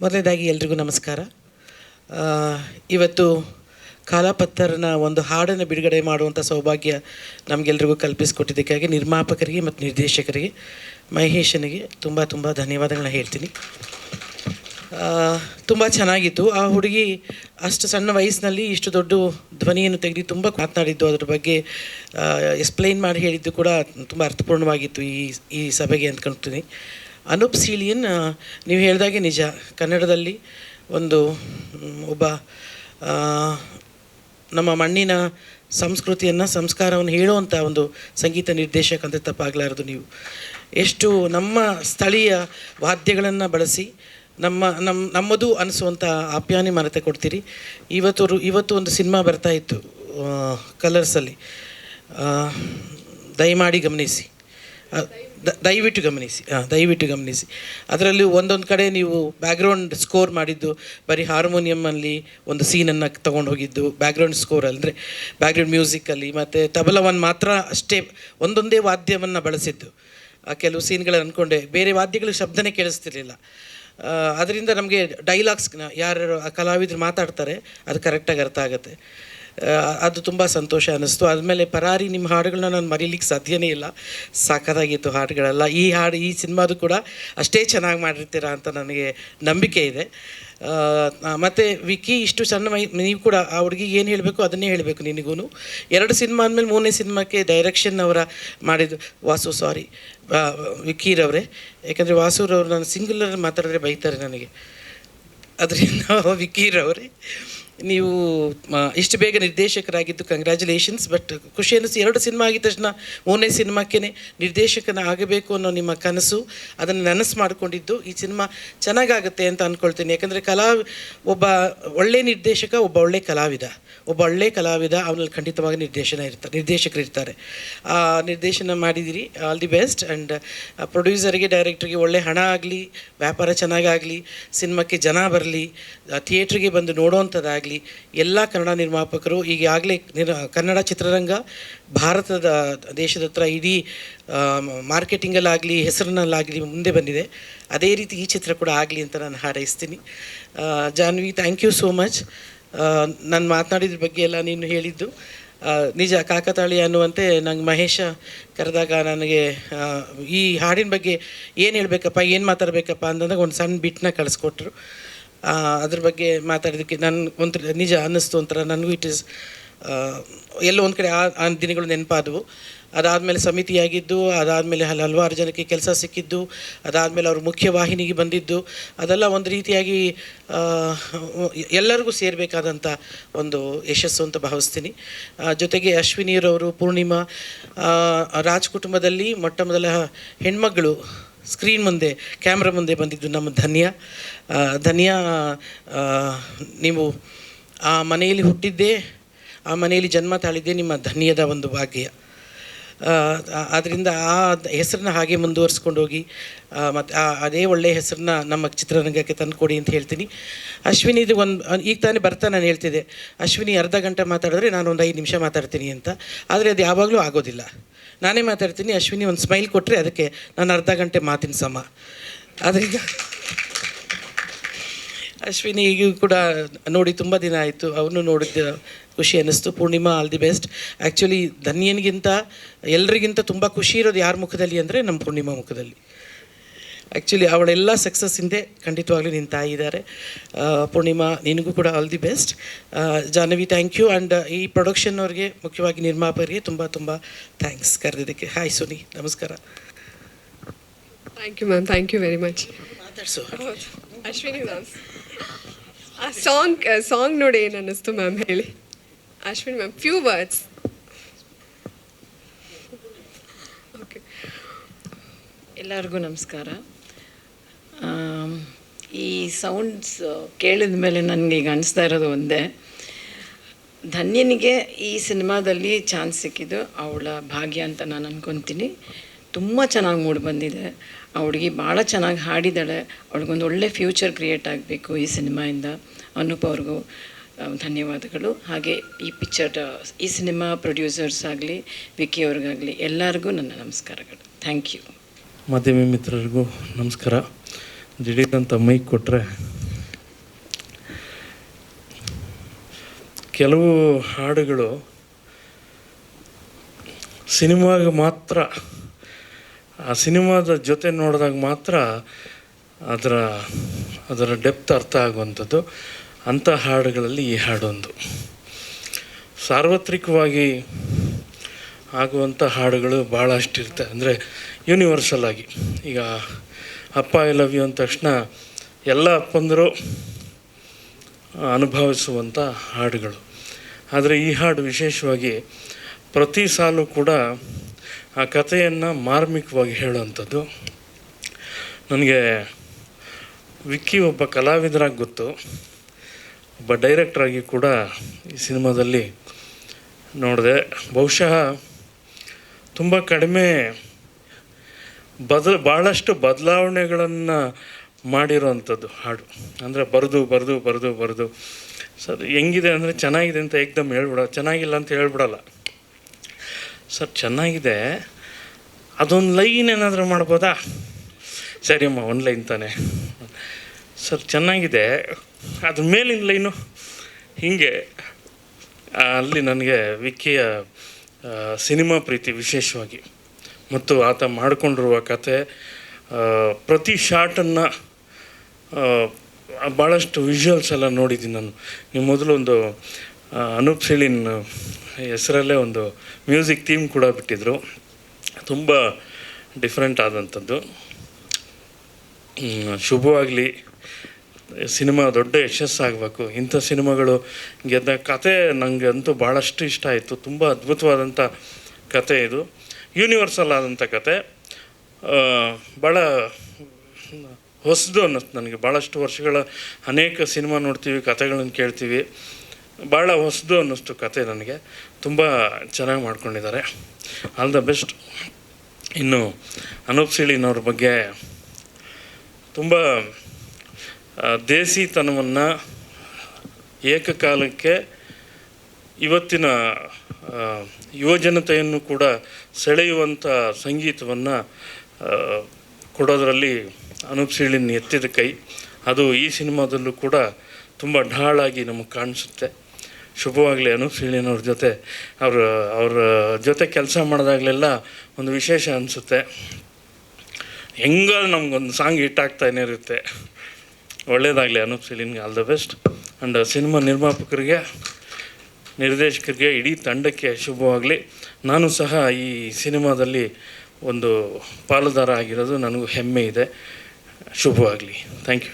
ಮೊದಲನೇದಾಗಿ ಎಲ್ರಿಗೂ ನಮಸ್ಕಾರ. ಇವತ್ತು ಕಾಲಾಪತ್ತರ್ನ ಒಂದು ಹಾಡನ್ನು ಬಿಡುಗಡೆ ಮಾಡುವಂಥ ಸೌಭಾಗ್ಯ ನಮಗೆಲ್ರಿಗೂ ಕಲ್ಪಿಸಿಕೊಟ್ಟಿದ್ದಕ್ಕಾಗಿ ನಿರ್ಮಾಪಕರಿಗೆ ಮತ್ತು ನಿರ್ದೇಶಕರಿಗೆ ಮಹೇಶನಿಗೆ ತುಂಬ ತುಂಬ ಧನ್ಯವಾದಗಳನ್ನ ಹೇಳ್ತೀನಿ. ತುಂಬ ಚೆನ್ನಾಗಿತ್ತು. ಆ ಹುಡುಗಿ ಅಷ್ಟು ಸಣ್ಣ ವಯಸ್ಸಿನಲ್ಲಿ ಇಷ್ಟು ದೊಡ್ಡ ಧ್ವನಿಯನ್ನು ತೆಗೆದು ತುಂಬ ಮಾತನಾಡಿದ್ದು, ಅದ್ರ ಬಗ್ಗೆ ಎಕ್ಸ್ಪ್ಲೈನ್ ಮಾಡಿ ಹೇಳಿದ್ದು ಕೂಡ ತುಂಬ ಅರ್ಥಪೂರ್ಣವಾಗಿತ್ತು ಈ ಸಭೆಗೆ ಅಂದ್ಕೊಳ್ತೀನಿ. ಅನೂಪ್ ಸೀಳಿಯನ್, ನೀವು ಹೇಳಿದಾಗೆ ನಿಜ, ಕನ್ನಡದಲ್ಲಿ ಒಬ್ಬ ನಮ್ಮ ಮಣ್ಣಿನ ಸಂಸ್ಕೃತಿಯನ್ನು ಸಂಸ್ಕಾರವನ್ನು ಹೇಳುವಂಥ ಒಂದು ಸಂಗೀತ ನಿರ್ದೇಶಕ ಅಂತ ತಪ್ಪಾಗಲಾರದು. ನೀವು ಎಷ್ಟು ನಮ್ಮ ಸ್ಥಳೀಯ ವಾದ್ಯಗಳನ್ನು ಬಳಸಿ ನಮ್ಮದು ಅನಿಸುವಂಥ ಆಪ್ಯಾಯನೆ ಮನತೆ ಕೊಡ್ತೀರಿ. ಇವತ್ತು ಒಂದು ಸಿನಿಮಾ ಬರ್ತಾಯಿತ್ತು ಕಲರ್ಸಲ್ಲಿ, ದಯವಿಟ್ಟು ಗಮನಿಸಿ. ಅದರಲ್ಲಿ ಒಂದೊಂದು ಕಡೆ ನೀವು ಬ್ಯಾಕ್ಗ್ರೌಂಡ್ ಸ್ಕೋರ್ ಮಾಡಿದ್ದು ಬರೀ ಹಾರ್ಮೋನಿಯಮಲ್ಲಿ ಒಂದು ಸೀನನ್ನು ತೊಗೊಂಡು ಹೋಗಿದ್ದು, ಬ್ಯಾಕ್ಗ್ರೌಂಡ್ ಸ್ಕೋರಲ್ಲಿ ಅಂದರೆ ಬ್ಯಾಕ್ಗ್ರೌಂಡ್ ಮ್ಯೂಸಿಕಲ್ಲಿ, ಮತ್ತು ತಬಲವನ್ನು ಮಾತ್ರ ಅಷ್ಟೇ ಒಂದೊಂದೇ ವಾದ್ಯವನ್ನು ಬಳಸಿದ್ದು. ಕೆಲವು ಸೀನ್ಗಳಲ್ಲಿ ಅಂದ್ಕೊಂಡೆ ಬೇರೆ ವಾದ್ಯಗಳ ಶಬ್ದನೇ ಕೇಳಿಸ್ತಿರ್ಲಿಲ್ಲ. ಅದರಿಂದ ನಮಗೆ ಡೈಲಾಗ್ಸ್ನ ಯಾರು ಕಲಾವಿದರು ಮಾತಾಡ್ತಾರೆ ಅದು ಕರೆಕ್ಟಾಗಿ ಅರ್ಥ ಆಗುತ್ತೆ. ಅದು ತುಂಬ ಸಂತೋಷ ಅನ್ನಿಸ್ತು. ಆದಮೇಲೆ ಪರಾರಿ, ನಿಮ್ಮ ಹಾಡುಗಳನ್ನ ನಾನು ಮರೀಲಿಕ್ಕೆ ಸಾಧ್ಯನೇ ಇಲ್ಲ, ಸಾಕಾಗಿತ್ತು ಹಾಡುಗಳೆಲ್ಲ. ಈ ಸಿನಿಮಾದು ಕೂಡ ಅಷ್ಟೇ ಚೆನ್ನಾಗಿ ಮಾಡಿರ್ತೀರಾ ಅಂತ ನನಗೆ ನಂಬಿಕೆ ಇದೆ. ಮತ್ತು ವಿಕ್ಕಿ, ಇಷ್ಟು ಸಣ್ಣ ನೀವು ಕೂಡ ಆ ಹುಡುಗಿಗೆ ಏನು ಹೇಳಬೇಕು ಅದನ್ನೇ ಹೇಳಬೇಕು ನಿನಗೂ. 2 ಸಿನಿಮಾ ಆದಮೇಲೆ 3ನೇ ಸಿನಿಮಾಕ್ಕೆ ಡೈರೆಕ್ಷನ್ ಅವರ ಮಾಡಿದ್ದು ವಿಕ್ಕಿರವರೇ. ಯಾಕಂದರೆ ವಾಸುರವ್ರು ನಾನು ಸಿಂಗುಲರ್ ಮಾತಾಡಿದ್ರೆ ಬೈತಾರೆ ನನಗೆ, ಅದರಿಂದ ವಿಕ್ಕಿರವರೇ ನೀವು ಇಷ್ಟು ಬೇಗ ನಿರ್ದೇಶಕರಾಗಿದ್ದು ಕಂಗ್ರ್ಯಾಚುಲೇಷನ್ಸ್. ಬಟ್ ಖುಷಿ ಅನ್ನಿಸ್ತು, 2 ಸಿನಿಮಾ ಆಗಿದ ತಕ್ಷಣ 3ನೇ ಸಿನಿಮಾಕ್ಕೇ ನಿರ್ದೇಶಕನ ಆಗಬೇಕು ಅನ್ನೋ ನಿಮ್ಮ ಕನಸು, ಅದನ್ನು ನನಸು ಮಾಡಿಕೊಂಡಿದ್ದು ಈ ಸಿನಿಮಾ ಚೆನ್ನಾಗಾಗುತ್ತೆ ಅಂತ ಅಂದ್ಕೊಳ್ತೀನಿ. ಯಾಕಂದರೆ ಒಬ್ಬ ಒಳ್ಳೆಯ ನಿರ್ದೇಶಕ, ಒಬ್ಬ ಒಳ್ಳೆಯ ಕಲಾವಿದ ಅವನಲ್ಲಿ ಖಂಡಿತವಾಗಿ ನಿರ್ದೇಶಕರು ಇರ್ತಾರೆ. ಆ ನಿರ್ದೇಶನ ಮಾಡಿದಿರಿ, ಆಲ್ ದಿ ಬೆಸ್ಟ್. ಆ್ಯಂಡ್ ಪ್ರೊಡ್ಯೂಸರಿಗೆ, ಡೈರೆಕ್ಟ್ರಿಗೆ ಒಳ್ಳೆ ಹಣ ಆಗಲಿ, ವ್ಯಾಪಾರ ಚೆನ್ನಾಗಾಗಲಿ, ಸಿನಿಮಾಕ್ಕೆ ಜನ ಬರಲಿ, ಥಿಯೇಟ್ರಿಗೆ ಬಂದು ನೋಡೋವಂಥದ್ದಾಗಲಿ. ಎಲ್ಲ ಕನ್ನಡ ನಿರ್ಮಾಪಕರು ಈಗಾಗಲೇ ಕನ್ನಡ ಚಿತ್ರರಂಗ ಭಾರತದ ದೇಶದ ಹತ್ರ ಇಡೀ ಮಾರ್ಕೆಟಿಂಗಲ್ಲಾಗಲಿ ಹೆಸರಿನಲ್ಲಾಗಲಿ ಮುಂದೆ ಬಂದಿದೆ. ಅದೇ ರೀತಿ ಈ ಚಿತ್ರ ಕೂಡ ಆಗಲಿ ಅಂತ ನಾನು ಹಾರೈಸ್ತೀನಿ. Janvi, thank you so much. ನಾನು ಮಾತನಾಡಿದ್ರ ಬಗ್ಗೆ ಎಲ್ಲ ನೀನು ಹೇಳಿದ್ದು ನಿಜ, ಕಾಕತಾಳಿ ಅನ್ನುವಂತೆ. ನಂಗೆ ಮಹೇಶ ಕರೆದಾಗ ನನಗೆ ಈ ಹಾಡಿನ ಬಗ್ಗೆ ಏನು ಹೇಳಬೇಕಪ್ಪ, ಏನು ಮಾತಾಡಬೇಕಪ್ಪ ಅಂತಂದಾಗ ಒಂದು ಸಣ್ಣ ಬಿಟ್ನ ಕಳಿಸ್ಕೊಟ್ರು. ಅದ್ರ ಬಗ್ಗೆ ಮಾತಾಡೋದಕ್ಕೆ ನಾನು ನಿಜ ಅನ್ನಿಸ್ತು ಒಂಥರ. ನನಗೂ ಇಟ್ ಈಸ್ ಎಲ್ಲೋ ಒಂದು ಕಡೆ ಆ ದಿನಗಳು ನೆನಪಾದವು. ಅದಾದಮೇಲೆ ಸಮಿತಿಯಾಗಿದ್ದು, ಅದಾದಮೇಲೆ ಹಲವಾರು ಜನಕ್ಕೆ ಕೆಲಸ ಸಿಕ್ಕಿದ್ದು, ಅದಾದಮೇಲೆ ಅವರು ಮುಖ್ಯವಾಹಿನಿಗೆ ಬಂದಿದ್ದು, ಅದೆಲ್ಲ ಒಂದು ರೀತಿಯಾಗಿ ಎಲ್ಲರಿಗೂ ಸೇರಬೇಕಾದಂಥ ಒಂದು ಯಶಸ್ಸು ಅಂತ ಭಾವಿಸ್ತೀನಿ. ಜೊತೆಗೆ ಅಶ್ವಿನಿಯರವರು, ಪೂರ್ಣಿಮಾ, ರಾಜ್ ಕುಟುಂಬದಲ್ಲಿ ಮೊಟ್ಟ ಮೊದಲ ಹೆಣ್ಮಗಳು ಸ್ಕ್ರೀನ್ ಮುಂದೆ, ಕ್ಯಾಮ್ರಾ ಮುಂದೆ ಬಂದಿದ್ದು ನಮ್ಮ ಧನ್ಯ. ನೀವು ಆ ಮನೆಯಲ್ಲಿ ಹುಟ್ಟಿದ್ದೇ, ಆ ಮನೆಯಲ್ಲಿ ಜನ್ಮ ತಾಳಿದ್ದೇ ನಿಮ್ಮ ಧನ್ಯದ ಒಂದು ಭಾಗ್ಯ. ಆದ್ದರಿಂದ ಆ ಹೆಸರನ್ನ ಹಾಗೆ ಮುಂದುವರಿಸ್ಕೊಂಡು ಹೋಗಿ ಮತ್ತು ಅದೇ ಒಳ್ಳೆಯ ಹೆಸರನ್ನ ನಮ್ಮ ಚಿತ್ರರಂಗಕ್ಕೆ ತಂದುಕೊಡಿ ಅಂತ ಹೇಳ್ತೀನಿ. ಅಶ್ವಿನಿದು ಈಗ ತಾನೇ ನಾನು ಹೇಳ್ತಿದ್ದೆ, ಅಶ್ವಿನಿ ಅರ್ಧ ಗಂಟೆ ಮಾತಾಡಿದ್ರೆ ನಾನು ಒಂದು 5 ನಿಮಿಷ ಮಾತಾಡ್ತೀನಿ ಅಂತ. ಆದರೆ ಅದು ಯಾವಾಗಲೂ ಆಗೋದಿಲ್ಲ. ನಾನೇ ಮಾತಾಡ್ತೀನಿ, ಅಶ್ವಿನಿ ಒಂದು ಸ್ಮೈಲ್ ಕೊಟ್ಟರೆ ಅದಕ್ಕೆ ನಾನು ಅರ್ಧ ಗಂಟೆ ಮಾತಿನ ಸಮ. ಅದರಿಂದ ಅಶ್ವಿನಿ ಈಗೂ ಕೂಡ ನೋಡಿ ತುಂಬ ದಿನ ಆಯಿತು, ಅವನು ನೋಡಿದ್ದ ಖುಷಿ ಅನ್ನಿಸ್ತು. Poornima, all the best. Actually ಧನ್ಯನಿಗಿಂತ ಎಲ್ರಿಗಿಂತ ತುಂಬ ಖುಷಿ ಇರೋದು ಯಾರ ಮುಖದಲ್ಲಿ ಅಂದರೆ ನಮ್ಮ ಪೂರ್ಣಿಮಾ ಮುಖದಲ್ಲಿ. ಆ್ಯಕ್ಚುಲಿ ಅವಳೆಲ್ಲ ಸಕ್ಸಸ್ ಹಿಂದೆ ಖಂಡಿತವಾಗ್ಲೂ ನಿನ್ನ ತಾಯಿ ಇದ್ದಾರೆ. ಪೂರ್ಣಿಮಾ, ನಿನಗೂ ಕೂಡ all the best. Jahnavi, thank you. And ಈ ಪ್ರೊಡಕ್ಷನ್ನವ್ರಿಗೆ, ಮುಖ್ಯವಾಗಿ ನಿರ್ಮಾಪಕರಿಗೆ ತುಂಬ ತುಂಬ ಥ್ಯಾಂಕ್ಸ್ ಕರೆದಿದ್ದಕ್ಕೆ. ಹಾಯ್ ಸುನಿ, ನಮಸ್ಕಾರ. Thank you ma'am, thank you very much. ಮಾತಾಡ್ಸು ಅಶ್ವಿನಿ ಮ್ಯಾಮ್, ಆ ಸಾಂಗ್ ನೋಡಿ ಏನು ಅನ್ನಿಸ್ತು ಮ್ಯಾಮ್, ಹೇಳಿ Ashwini ma'am, few words. Okay, ಎಲ್ಲರಿಗೂ ನಮಸ್ಕಾರ. ಈ ಸೌಂಡ್ಸ್ ಕೇಳಿದ ಮೇಲೆ ನನಗೀಗ ಅನಿಸ್ತಾ ಇರೋದು ಒಂದೇ, ಧನ್ಯನಿಗೆ ಈ ಸಿನಿಮಾದಲ್ಲಿ ಚಾನ್ಸ್ ಸಿಕ್ಕಿದ್ದು ಅವಳ ಭಾಗ್ಯ ಅಂತ ನಾನು ಅಂದ್ಕೊತೀನಿ. ತುಂಬ ಚೆನ್ನಾಗಿ ಮೂಡಿ ಬಂದಿದೆ. ಆ ಹುಡುಗಿ ಭಾಳ ಚೆನ್ನಾಗಿ ಹಾಡಿದ್ದಾಳೆ. ಅವಳಿಗೊಂದು ಒಳ್ಳೆ ಫ್ಯೂಚರ್ ಕ್ರಿಯೇಟ್ ಆಗಬೇಕು ಈ ಸಿನಿಮಾಯಿಂದ. ಅನೂಪ್ ಅವ್ರಿಗೂ ಧನ್ಯವಾದಗಳು. ಹಾಗೆ ಈ ಸಿನಿಮಾ ಪ್ರೊಡ್ಯೂಸರ್ಸ್ ಆಗಲಿ, ವಿಕ್ಕಿ ಅವ್ರಿಗಾಗಲಿ ಎಲ್ಲರಿಗೂ ನನ್ನ ನಮಸ್ಕಾರಗಳು. Thank you. ಮಾಧ್ಯಮ ಮಿತ್ರರಿಗೂ ನಮಸ್ಕಾರ. ದಿಢೀರಂತ ಮೈಕ್ ಕೊಟ್ಟರೆ ಕೆಲವು ಹಾಡುಗಳು ಸಿನಿಮಾಗೆ ಮಾತ್ರ, ಆ ಸಿನಿಮಾದ ಜೊತೆ ನೋಡಿದಾಗ ಮಾತ್ರ ಅದರ ಡೆಪ್ತ್ ಅರ್ಥ ಆಗುವಂಥದ್ದು. ಅಂಥ ಹಾಡುಗಳಲ್ಲಿ ಈ ಹಾಡೊಂದು. ಸಾರ್ವತ್ರಿಕವಾಗಿ ಆಗುವಂಥ ಹಾಡುಗಳು ಭಾಳಷ್ಟಿರ್ತವೆ, ಅಂದರೆ ಯೂನಿವರ್ಸಲ್ ಆಗಿ. ಈಗ ಅಪ್ಪ ಐ ಲವ್ ಯು ಅಂದ ತಕ್ಷಣ ಎಲ್ಲ ಅಪ್ಪಂದರು ಅನುಭವಿಸುವಂಥ ಹಾಡುಗಳು. ಆದರೆ ಈ ಹಾಡು ವಿಶೇಷವಾಗಿ ಪ್ರತಿ ಸಾಲು ಕೂಡ ಆ ಕಥೆಯನ್ನು ಮಾರ್ಮಿಕವಾಗಿ ಹೇಳುವಂಥದ್ದು. ನನಗೆ ವಿಕ್ಕಿ ಒಬ್ಬ ಕಲಾವಿದರಾಗಿ ಗೊತ್ತು, ಒಬ್ಬ ಡೈರೆಕ್ಟ್ರಾಗಿ ಕೂಡ ಈ ಸಿನಿಮಾದಲ್ಲಿ ನೋಡಿದೆ. ಬಹುಶಃ ತುಂಬ ಕಡಿಮೆ ಭಾಳಷ್ಟು ಬದಲಾವಣೆಗಳನ್ನು ಮಾಡಿರೋವಂಥದ್ದು ಹಾಡು. ಅಂದರೆ ಬರೆದು ಸರ್ ಹೆಂಗಿದೆ ಅಂದರೆ ಚೆನ್ನಾಗಿದೆ ಅಂತ ಏಕ್ದಮ್ ಚೆನ್ನಾಗಿಲ್ಲ ಅಂತ ಹೇಳ್ಬಿಡಲ್ಲ ಸರ್. ಚೆನ್ನಾಗಿದೆ, ಅದೊಂದು ಲೈನ್ ಏನಾದರೂ ಮಾಡ್ಬೋದಾ? ಸರಿಯಮ್ಮ, ಒಂದು ಲೈನ್ ತಾನೆ ಸರ್. ಚೆನ್ನಾಗಿದೆ, ಅದ್ರ ಮೇಲಿನ ಲೈನು ಹೀಗೆ. ಅಲ್ಲಿ ನನಗೆ ವಿಕ್ಕಿಯ ಸಿನಿಮಾ ಪ್ರೀತಿ ವಿಶೇಷವಾಗಿ, ಮತ್ತು ಆತ ಮಾಡಿಕೊಂಡಿರುವ ಕತೆ, ಪ್ರತಿ ಶಾಟನ್ನು ಭಾಳಷ್ಟು ವಿಜುವಲ್ಸ್ ಎಲ್ಲ ನೋಡಿದ್ದೀನಿ ನಾನು. ನೀವು ಮೊದಲು ಒಂದು ಅನೂಪ್ ಸೀಳಿನ್ ಹೆಸರಲ್ಲೇ ಒಂದು ಮ್ಯೂಸಿಕ್ ಥೀಮ್ ಕೂಡ ಬಿಟ್ಟಿದ್ದರು, ತುಂಬ ಡಿಫ್ರೆಂಟ್ ಆದಂಥದ್ದು. ಶುಭವಾಗಲಿ, ಸಿನಿಮಾ ದೊಡ್ಡ ಯಶಸ್ಸಾಗಬೇಕು. ಇಂಥ ಸಿನಿಮಾಗಳು ಗೆದ್ದ ಕತೆ ನನಗೆ ಅಂತೂ ಭಾಳಷ್ಟು ಇಷ್ಟ ಆಯಿತು. ತುಂಬ ಅದ್ಭುತವಾದಂಥ ಕತೆ ಇದು, ಯೂನಿವರ್ಸಲ್ ಆದಂಥ ಕತೆ. ಭಾಳ ಹೊಸದು ಅನ್ನಿಸ್ತು ನನಗೆ. ಭಾಳಷ್ಟು ವರ್ಷಗಳ ಅನೇಕ ಸಿನಿಮಾ ನೋಡ್ತೀವಿ, ಕತೆಗಳನ್ನು ಕೇಳ್ತೀವಿ, ಭಾಳ ಹೊಸದು ಅನ್ನಿಸ್ತು ಕತೆ ನನಗೆ. ತುಂಬ ಚೆನ್ನಾಗಿ ಮಾಡ್ಕೊಂಡಿದ್ದಾರೆ. All the best. ಇನ್ನು ಅನೂಪ್ ಸೀಳಿನವ್ರ ಬಗ್ಗೆ ತುಂಬ ದೇಸಿತನವನ್ನು ಏಕಕಾಲಕ್ಕೆ ಇವತ್ತಿನ ಯುವಜನತೆಯನ್ನು ಕೂಡ ಸೆಳೆಯುವಂಥ ಸಂಗೀತವನ್ನು ಕೊಡೋದರಲ್ಲಿ ಅನೂಪ್ ಸೀಳಿನ್ ಎತ್ತಿದ ಕೈ. ಅದು ಈ ಸಿನಿಮಾದಲ್ಲೂ ಕೂಡ ತುಂಬ ಢಾಳಾಗಿ ನಮಗೆ ಕಾಣಿಸುತ್ತೆ. ಶುಭವಾಗಲಿ ಅನೂಪ್ ಸೀಳಿನವ್ರ ಜೊತೆ. ಅವ್ರ ಜೊತೆ ಕೆಲಸ ಮಾಡಿದಾಗಲೆಲ್ಲ ಒಂದು ವಿಶೇಷ ಅನಿಸುತ್ತೆ. ಹೆಂಗಾದ್ರೂ ನಮಗೊಂದು ಸಾಂಗ್ ಹಿಟ್ ಆಗ್ತಾನೇ ಇರುತ್ತೆ. ಒಳ್ಳೆಯದಾಗಲಿ ಅನೂಪ್ ಸೀಳಿನ್ಗೆ. All the best. And cinema ನಿರ್ಮಾಪಕರಿಗೆ, ನಿರ್ದೇಶಕರಿಗೆ, ಇಡೀ ತಂಡಕ್ಕೆ ಶುಭವಾಗಲಿ. ನಾನು ಸಹ ಈ ಸಿನಿಮಾದಲ್ಲಿ ಒಂದು ಪಾಲುದಾರ ಆಗಿರೋದು ನನಗೂ ಹೆಮ್ಮೆ ಇದೆ. ಶುಭವಾಗಲಿ. Thank you.